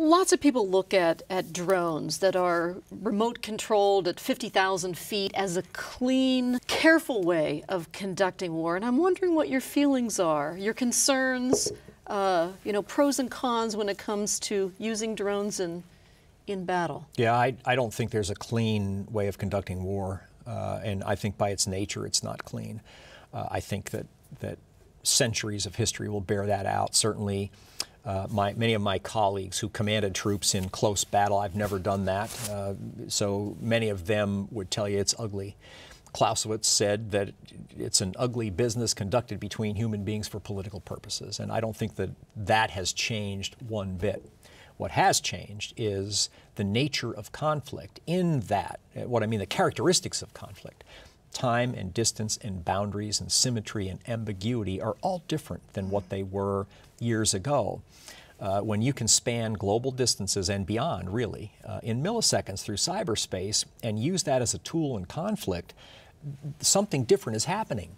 Lots of people look at drones that are remote controlled at 50,000 feet as a clean, careful way of conducting war. And I'm wondering what your feelings are, your concerns, pros and cons when it comes to using drones in battle. Yeah, I don't think there's a clean way of conducting war. And I think by its nature, it's not clean. I think that centuries of history will bear that out. Certainly, many of my colleagues who commanded troops in close battle, I've never done that. So many of them would tell you it's ugly. Clausewitz said that it's an ugly business conducted between human beings for political purposes. And I don't think that has changed one bit. What has changed is the nature of conflict in that, what I mean, the characteristics of conflict. Time and distance and boundaries and symmetry and ambiguity are all different than what they were years ago. When you can span global distances and beyond, really, in milliseconds through cyberspace and use that as a tool in conflict, something different is happening.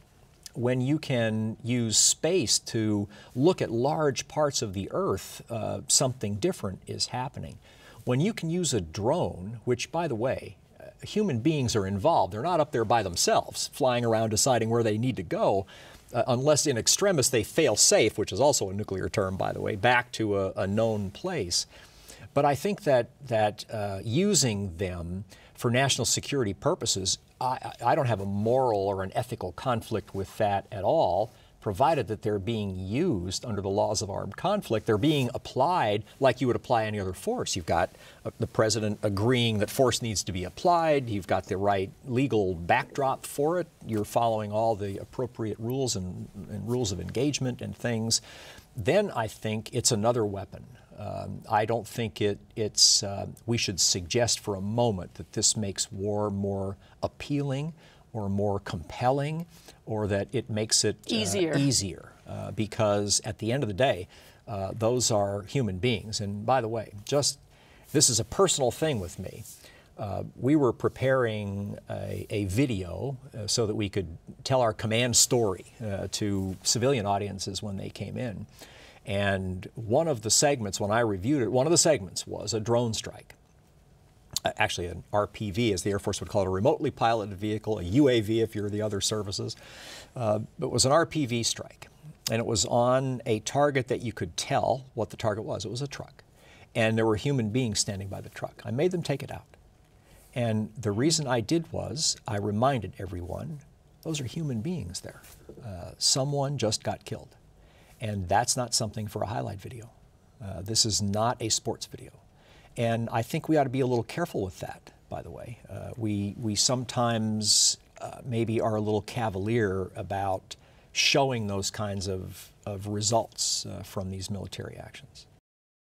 When you can use space to look at large parts of the earth, something different is happening. When you can use a drone, which, by the way, human beings are involved. They're not up there by themselves, flying around deciding where they need to go, unless in extremis they fail safe, which is also a nuclear term, by the way, back to a known place. But I think that using them for national security purposes, I don't have a moral or an ethical conflict with that at all, provided that they're being used under the laws of armed conflict. They're being applied like you would apply any other force. You've got the president agreeing that force needs to be applied. You've got the right legal backdrop for it. You're following all the appropriate rules and rules of engagement and things. Then I think it's another weapon. I don't think we should suggest for a moment that this makes war more appealing or more compelling, or that it makes it easier. Because at the end of the day, those are human beings. And by the way, this is a personal thing with me. We were preparing a video so that we could tell our command story to civilian audiences when they came in. And one of the segments, when I reviewed it, one of the segments was a drone strike. Actually, an RPV, as the Air Force would call it, a remotely piloted vehicle, a UAV if you're the other services. It was an RPV strike. And it was on a target that you could tell what the target was. It was a truck. And there were human beings standing by the truck. I made them take it out. And the reason I did was I reminded everyone, those are human beings there. Someone just got killed. And that's not something for a highlight video. This is not a sports video. And I think we ought to be a little careful with that, by the way. We sometimes maybe are a little cavalier about showing those kinds of results from these military actions.